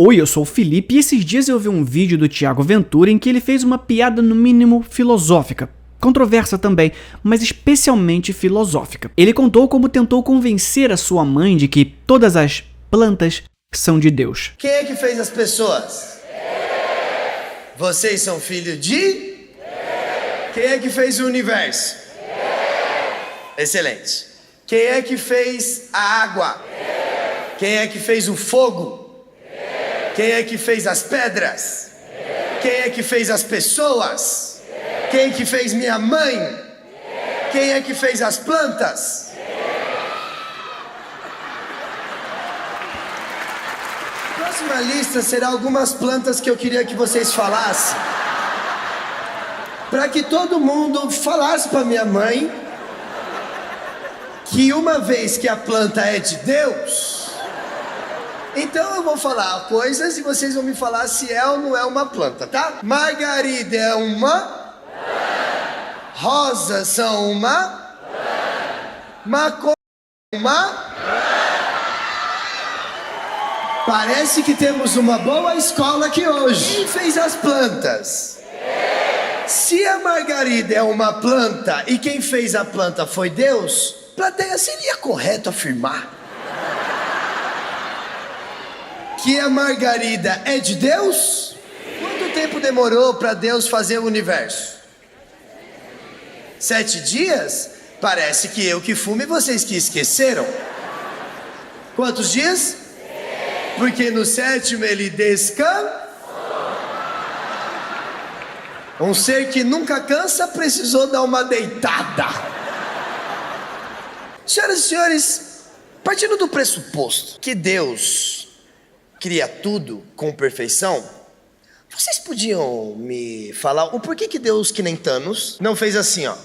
Oi, eu sou o Felipe e esses dias eu vi um vídeo do Thiago Ventura em que ele fez uma piada no mínimo filosófica. Controversa também, mas especialmente filosófica. Ele contou como tentou convencer a sua mãe de que todas as plantas são de Deus. Quem é que fez as pessoas? Vocês são filhos de? Quem é que fez o universo? Excelente. Quem é que fez a água? Quem é que fez o fogo? Quem é que fez as pedras? Quem é que fez as pessoas? Quem que fez minha mãe? Quem é que fez as plantas? A próxima lista será algumas plantas que eu queria que vocês falassem. Para que todo mundo falasse para minha mãe que uma vez que a planta é de Deus, então eu vou falar coisas e vocês vão me falar se é ou não é uma planta, tá? Margarida é uma... Rosas são uma... Maconha é uma... Parece que temos uma boa escola aqui hoje. Quem fez as plantas? Se a margarida é uma planta e quem fez a planta foi Deus, plateia, seria correto afirmar que a margarida é de Deus? Quanto tempo demorou para Deus fazer o universo? 7 dias? Parece que eu que fumo e vocês que esqueceram. Quantos dias? Porque no 7º ele descansou. Um ser que nunca cansa precisou dar uma deitada. Senhoras e senhores, partindo do pressuposto que Deus cria tudo com perfeição, vocês podiam me falar o porquê que Deus, que nem Thanos, não fez assim, ó,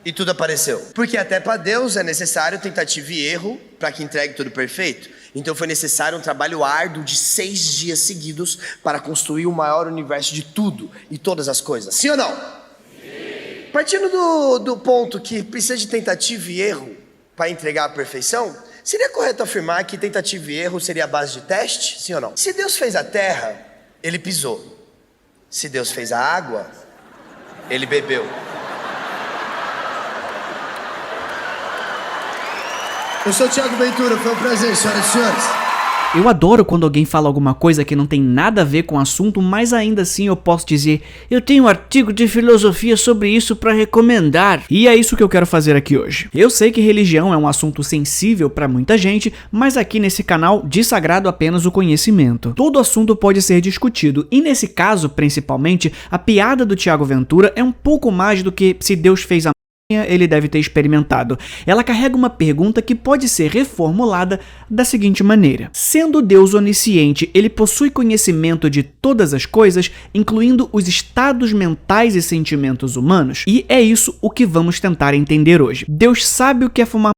e tudo apareceu? Porque até para Deus é necessário tentativa e erro para que entregue tudo perfeito. Então foi necessário um trabalho árduo de 6 dias seguidos para construir o maior universo de tudo e todas as coisas. Sim ou não? Sim. Partindo do ponto que precisa de tentativa e erro para entregar a perfeição, seria correto afirmar que tentativa e erro seria a base de teste? Sim ou não? Se Deus fez a terra, ele pisou. Se Deus fez a água, ele bebeu. Eu sou o Thiago Ventura, foi um prazer, senhoras e senhores. Eu adoro quando alguém fala alguma coisa que não tem nada a ver com o assunto, mas ainda assim eu posso dizer, eu tenho um artigo de filosofia sobre isso para recomendar. E é isso que eu quero fazer aqui hoje. Eu sei que religião é um assunto sensível para muita gente, mas aqui nesse canal desagrado apenas o conhecimento. Todo assunto pode ser discutido, e nesse caso, principalmente, a piada do Thiago Ventura é um pouco mais do que se Deus fez a ele deve ter experimentado. Ela carrega uma pergunta que pode ser reformulada da seguinte maneira: sendo Deus onisciente, ele possui conhecimento de todas as coisas, incluindo os estados mentais e sentimentos humanos? E é isso o que vamos tentar entender hoje. Deus sabe o que é fumar,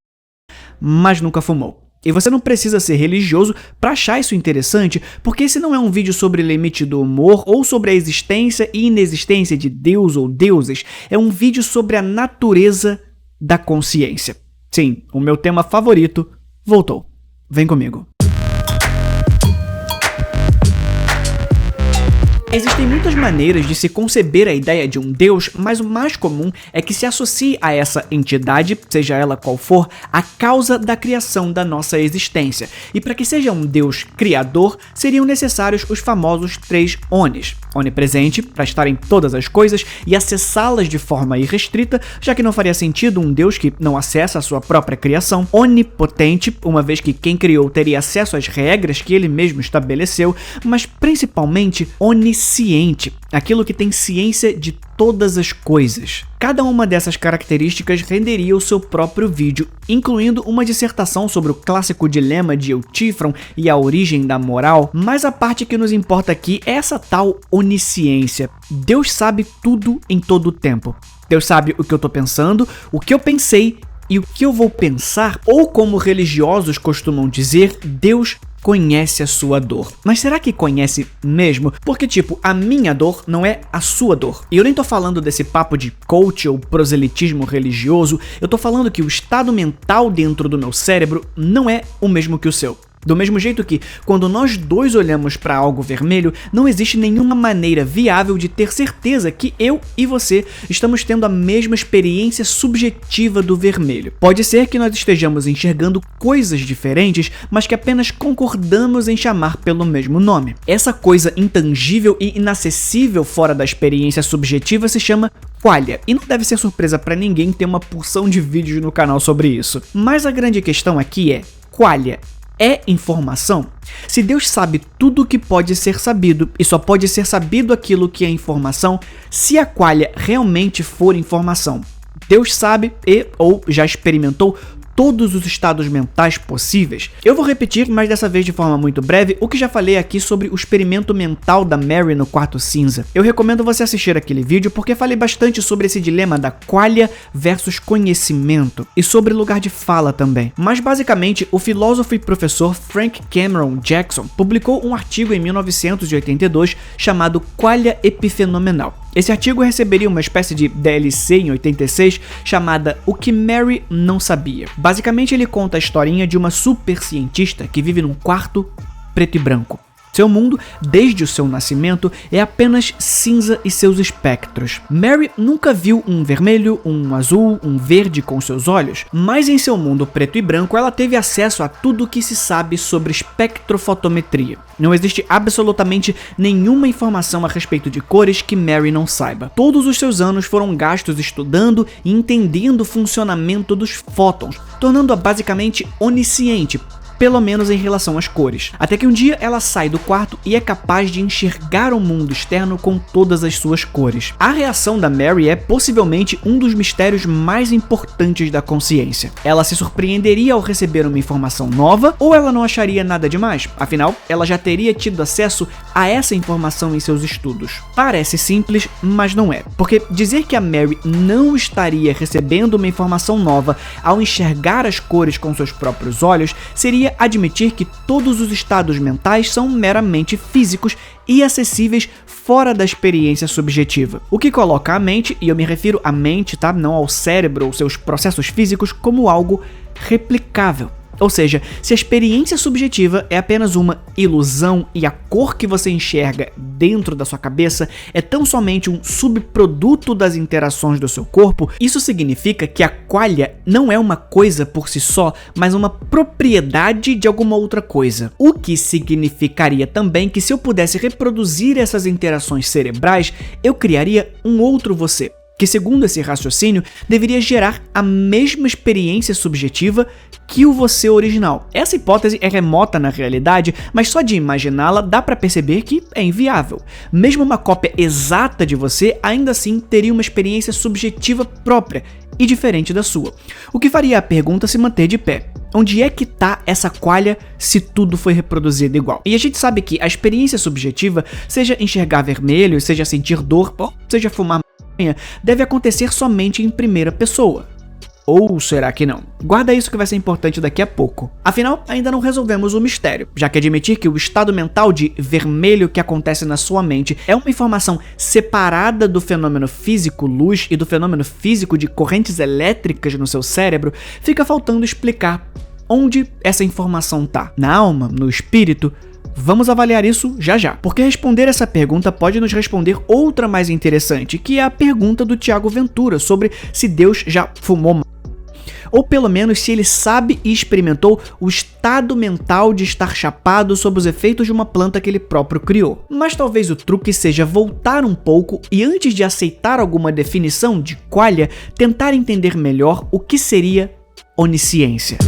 mas nunca fumou. E você não precisa ser religioso para achar isso interessante, porque esse não é um vídeo sobre limite do humor ou sobre a existência e inexistência de Deus ou deuses, é um vídeo sobre a natureza da consciência. Sim, o meu tema favorito voltou. Vem comigo. Existem muitas maneiras de se conceber a ideia de um Deus, mas o mais comum é que se associe a essa entidade, seja ela qual for, a causa da criação da nossa existência. E para que seja um Deus criador, seriam necessários os famosos 3 onis. Onipresente, para estar em todas as coisas e acessá-las de forma irrestrita, já que não faria sentido um Deus que não acessa a sua própria criação. Onipotente, uma vez que quem criou teria acesso às regras que ele mesmo estabeleceu, mas principalmente onisciente, aquilo que tem ciência de todas as coisas. Cada uma dessas características renderia o seu próprio vídeo, incluindo uma dissertação sobre o clássico dilema de Eutífron e a origem da moral, mas a parte que nos importa aqui é essa tal onisciência. Deus sabe tudo em todo o tempo. Deus sabe o que eu tô pensando, o que eu pensei e o que eu vou pensar, ou como religiosos costumam dizer, Deus conhece a sua dor. Mas será que conhece mesmo? Porque, tipo, a minha dor não é a sua dor. E eu nem tô falando desse papo de coach ou proselitismo religioso, eu tô falando que o estado mental dentro do meu cérebro não é o mesmo que o seu. Do mesmo jeito que, quando nós dois olhamos para algo vermelho, não existe nenhuma maneira viável de ter certeza que eu e você estamos tendo a mesma experiência subjetiva do vermelho. Pode ser que nós estejamos enxergando coisas diferentes, mas que apenas concordamos em chamar pelo mesmo nome. Essa coisa intangível e inacessível fora da experiência subjetiva se chama qualia, e não deve ser surpresa para ninguém ter uma porção de vídeos no canal sobre isso. Mas a grande questão aqui é, qualia é informação? Se Deus sabe tudo o que pode ser sabido e só pode ser sabido aquilo que é informação, se a qualia realmente for informação, Deus sabe ou já experimentou todos os estados mentais possíveis? Eu vou repetir, mas dessa vez de forma muito breve, o que já falei aqui sobre o experimento mental da Mary no quarto cinza. Eu recomendo você assistir aquele vídeo porque falei bastante sobre esse dilema da qualia versus conhecimento e sobre lugar de fala também. Mas basicamente, o filósofo e professor Frank Cameron Jackson publicou um artigo em 1982 chamado Qualia Epifenomenal. Esse artigo receberia uma espécie de DLC em 86 chamada O que Mary não sabia. Basicamente ele conta a historinha de uma super cientista que vive num quarto preto e branco. Seu mundo, desde o seu nascimento, é apenas cinza e seus espectros. Mary nunca viu um vermelho, um azul, um verde com seus olhos, mas em seu mundo preto e branco ela teve acesso a tudo o que se sabe sobre espectrofotometria. Não existe absolutamente nenhuma informação a respeito de cores que Mary não saiba. Todos os seus anos foram gastos estudando e entendendo o funcionamento dos fótons, tornando-a basicamente onisciente, pelo menos em relação às cores. Até que um dia ela sai do quarto e é capaz de enxergar o mundo externo com todas as suas cores. A reação da Mary é possivelmente um dos mistérios mais importantes da consciência. Ela se surpreenderia ao receber uma informação nova ou ela não acharia nada demais? Afinal, ela já teria tido acesso a essa informação em seus estudos. Parece simples, mas não é. Porque dizer que a Mary não estaria recebendo uma informação nova ao enxergar as cores com seus próprios olhos seria admitir que todos os estados mentais são meramente físicos e acessíveis fora da experiência subjetiva. O que coloca a mente, e eu me refiro à mente, tá? Não ao cérebro ou seus processos físicos, como algo replicável. Ou seja, se a experiência subjetiva é apenas uma ilusão e a cor que você enxerga dentro da sua cabeça é tão somente um subproduto das interações do seu corpo, isso significa que a qualia não é uma coisa por si só, mas uma propriedade de alguma outra coisa. O que significaria também que se eu pudesse reproduzir essas interações cerebrais, eu criaria um outro você, que segundo esse raciocínio, deveria gerar a mesma experiência subjetiva que o você original. Essa hipótese é remota na realidade, mas só de imaginá-la dá para perceber que é inviável. Mesmo uma cópia exata de você, ainda assim teria uma experiência subjetiva própria e diferente da sua. O que faria a pergunta se manter de pé. Onde é que tá essa qualia se tudo foi reproduzido igual? E a gente sabe que a experiência subjetiva, seja enxergar vermelho, seja sentir dor, ou seja fumar deve acontecer somente em primeira pessoa. Ou será que não? Guarda isso que vai ser importante daqui a pouco. Afinal, ainda não resolvemos o mistério, já que admitir que o estado mental de vermelho que acontece na sua mente é uma informação separada do fenômeno físico luz e do fenômeno físico de correntes elétricas no seu cérebro, fica faltando explicar onde essa informação tá. Na alma? No espírito? Vamos avaliar isso já já, porque responder essa pergunta pode nos responder outra mais interessante, que é a pergunta do Tiago Ventura sobre se Deus já fumou maconha, ou pelo menos se ele sabe e experimentou o estado mental de estar chapado sob os efeitos de uma planta que ele próprio criou. Mas talvez o truque seja voltar um pouco e antes de aceitar alguma definição de qualia, tentar entender melhor o que seria onisciência.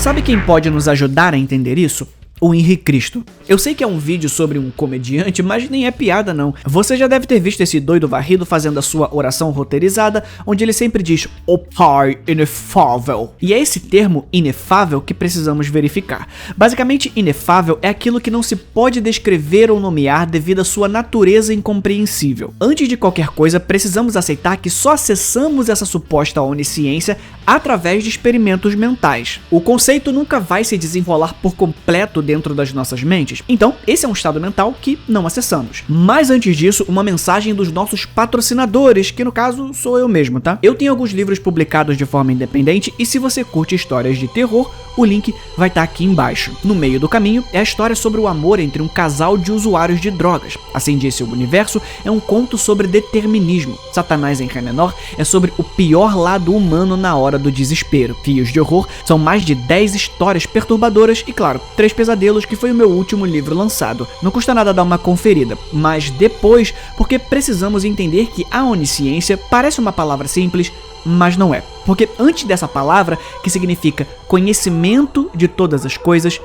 Sabe quem pode nos ajudar a entender isso? O Henri Cristo. Eu sei que é um vídeo sobre um comediante, mas nem é piada não. Você já deve ter visto esse doido varrido fazendo a sua oração roteirizada, onde ele sempre diz "O Pai inefável". E é esse termo inefável que precisamos verificar. Basicamente, inefável é aquilo que não se pode descrever ou nomear devido à sua natureza incompreensível. Antes de qualquer coisa, precisamos aceitar que só acessamos essa suposta onisciência através de experimentos mentais. O conceito nunca vai se desenrolar por completo dentro das nossas mentes, inconscientes. Então, esse é um estado mental que não acessamos. Mas antes disso, uma mensagem dos nossos patrocinadores, que no caso sou eu mesmo, tá? Eu tenho alguns livros publicados de forma independente e se você curte histórias de terror, o link vai estar aqui embaixo. No meio do caminho é a história sobre o amor entre um casal de usuários de drogas. Assim Disse o Universo é um conto sobre determinismo. Satanás em Ré menor é sobre o pior lado humano na hora do desespero. Fios de Horror são mais de 10 histórias perturbadoras e, claro, 3 Pesadelos, que foi o meu último livro lançado. Não custa nada dar uma conferida, mas depois, porque precisamos entender que a onisciência parece uma palavra simples, mas não é. Porque antes dessa palavra, que significa conhecimento de todas as coisas,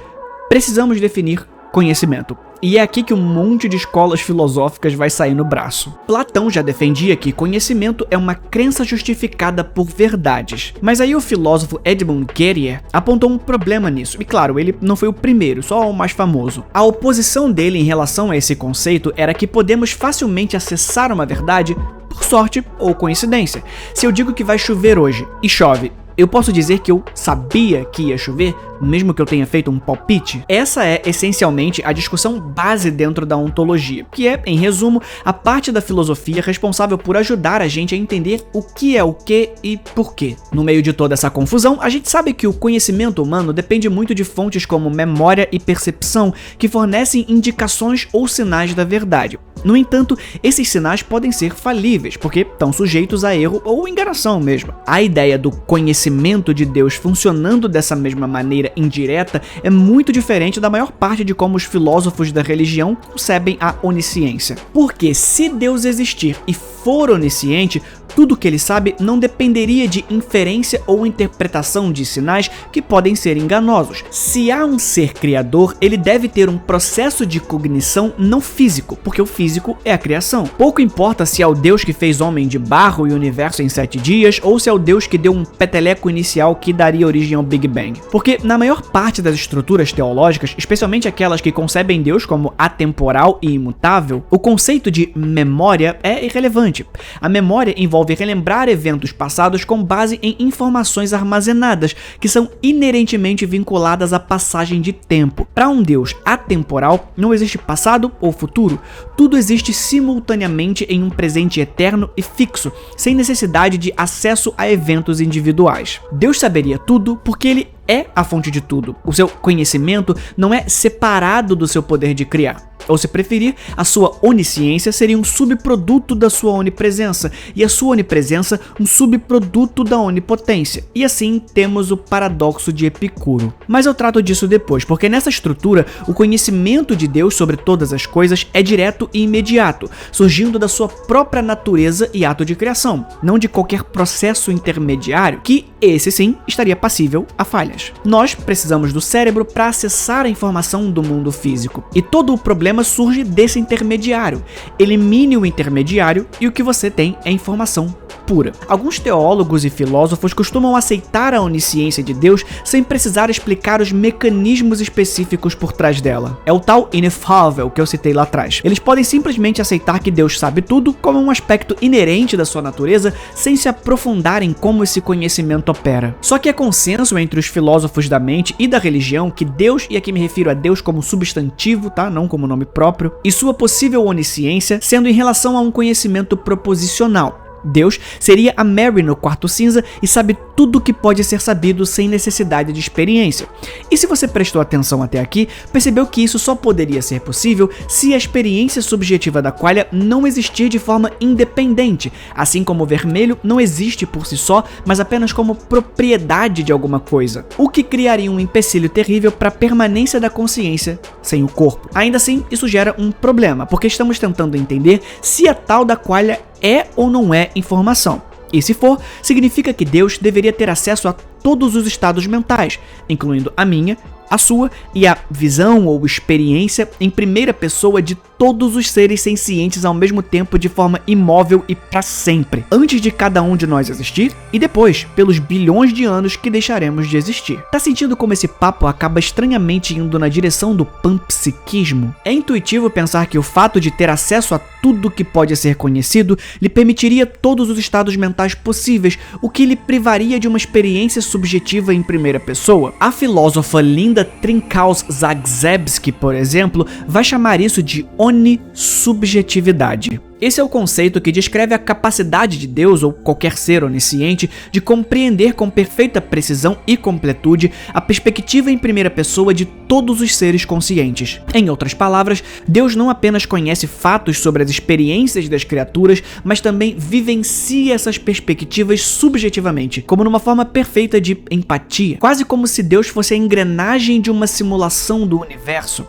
precisamos definir conhecimento. E é aqui que um monte de escolas filosóficas vai sair no braço. Platão já defendia que conhecimento é uma crença justificada por verdades. Mas aí o filósofo Edmund Gettier apontou um problema nisso. E claro, ele não foi o primeiro, só o mais famoso. A oposição dele em relação a esse conceito era que podemos facilmente acessar uma verdade por sorte ou coincidência. Se eu digo que vai chover hoje e chove, eu posso dizer que eu sabia que ia chover, mesmo que eu tenha feito um palpite? Essa é, essencialmente, a discussão base dentro da ontologia, que é, em resumo, a parte da filosofia responsável por ajudar a gente a entender o que é o que e por quê. No meio de toda essa confusão, a gente sabe que o conhecimento humano depende muito de fontes como memória e percepção, que fornecem indicações ou sinais da verdade. No entanto, esses sinais podem ser falíveis, porque estão sujeitos a erro ou enganação mesmo. A ideia do conhecimento de Deus funcionando dessa mesma maneira indireta é muito diferente da maior parte de como os filósofos da religião concebem a onisciência. Porque se Deus existir e for onisciente, tudo que ele sabe não dependeria de inferência ou interpretação de sinais que podem ser enganosos. Se há um ser criador, ele deve ter um processo de cognição não físico, porque o físico é a criação. Pouco importa se é o Deus que fez homem de barro e o universo em 7 dias, ou se é o Deus que deu um peteleco inicial que daria origem ao Big Bang. Porque na maior parte das estruturas teológicas, especialmente aquelas que concebem Deus como atemporal e imutável, o conceito de memória é irrelevante. A memória envolve relembrar eventos passados com base em informações armazenadas, que são inerentemente vinculadas à passagem de tempo. Para um Deus atemporal, não existe passado ou futuro, tudo existe simultaneamente em um presente eterno e fixo, sem necessidade de acesso a eventos individuais. Deus saberia tudo porque ele é a fonte de tudo. O seu conhecimento não é separado do seu poder de criar. Ou, se preferir, a sua onisciência seria um subproduto da sua onipresença, e a sua onipresença um subproduto da onipotência. E assim temos o paradoxo de Epicuro. Mas eu trato disso depois, porque nessa estrutura, o conhecimento de Deus sobre todas as coisas é direto e imediato, surgindo da sua própria natureza e ato de criação, não de qualquer processo intermediário, que esse sim estaria passível a falhas. Nós precisamos do cérebro para acessar a informação do mundo físico, e todo o problema surge desse intermediário. Elimine o intermediário e o que você tem é informação pura. Alguns teólogos e filósofos costumam aceitar a onisciência de Deus sem precisar explicar os mecanismos específicos por trás dela. É o tal inefável que eu citei lá atrás. Eles podem simplesmente aceitar que Deus sabe tudo como um aspecto inerente da sua natureza, sem se aprofundar em como esse conhecimento opera. Só que é consenso entre os filósofos da mente e da religião que Deus, e aqui me refiro a Deus como substantivo, tá? Não como nome próprio, e sua possível onisciência sendo em relação a um conhecimento proposicional. Deus seria a Mary no Quarto Cinza e sabe tudo o que pode ser sabido sem necessidade de experiência. E se você prestou atenção até aqui, percebeu que isso só poderia ser possível se a experiência subjetiva da qualia não existir de forma independente, assim como o vermelho não existe por si só, mas apenas como propriedade de alguma coisa, o que criaria um empecilho terrível para a permanência da consciência sem o corpo. Ainda assim, isso gera um problema, porque estamos tentando entender se a tal da qualia é ou não é informação. E se for, significa que Deus deveria ter acesso a todos os estados mentais, incluindo a minha, a sua e a visão ou experiência em primeira pessoa de todos os seres sencientes ao mesmo tempo de forma imóvel e para sempre, antes de cada um de nós existir e depois, pelos bilhões de anos que deixaremos de existir. Tá sentindo como esse papo acaba estranhamente indo na direção do panpsiquismo? É intuitivo pensar que o fato de ter acesso a tudo que pode ser conhecido lhe permitiria todos os estados mentais possíveis, o que lhe privaria de uma experiência subjetiva em primeira pessoa. A filósofa Linda Wanda Trinkaus-Zagzebski, por exemplo, vai chamar isso de onissubjetividade. Esse é o conceito que descreve a capacidade de Deus ou qualquer ser onisciente de compreender com perfeita precisão e completude a perspectiva em primeira pessoa de todos os seres conscientes. Em outras palavras, Deus não apenas conhece fatos sobre as experiências das criaturas, mas também vivencia essas perspectivas subjetivamente, como numa forma perfeita de empatia, quase como se Deus fosse a engrenagem de uma simulação do universo.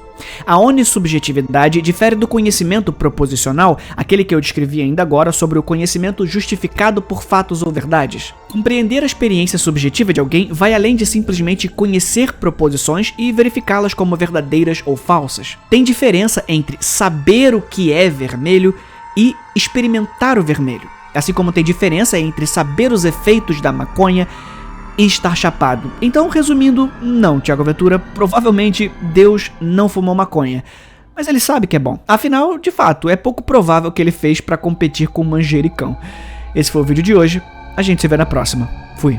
A onissubjetividade difere do conhecimento proposicional, aquele que eu descrevi ainda agora sobre o conhecimento justificado por fatos ou verdades. Compreender a experiência subjetiva de alguém vai além de simplesmente conhecer proposições e verificá-las como verdadeiras ou falsas. Tem diferença entre saber o que é vermelho e experimentar o vermelho, assim como tem diferença entre saber os efeitos da maconha e estar chapado. Então, resumindo, não, Thiago Ventura, provavelmente Deus não fumou maconha, mas ele sabe que é bom. Afinal, de fato, é pouco provável que ele fez para competir com manjericão. Esse foi o vídeo de hoje, a gente se vê na próxima. Fui.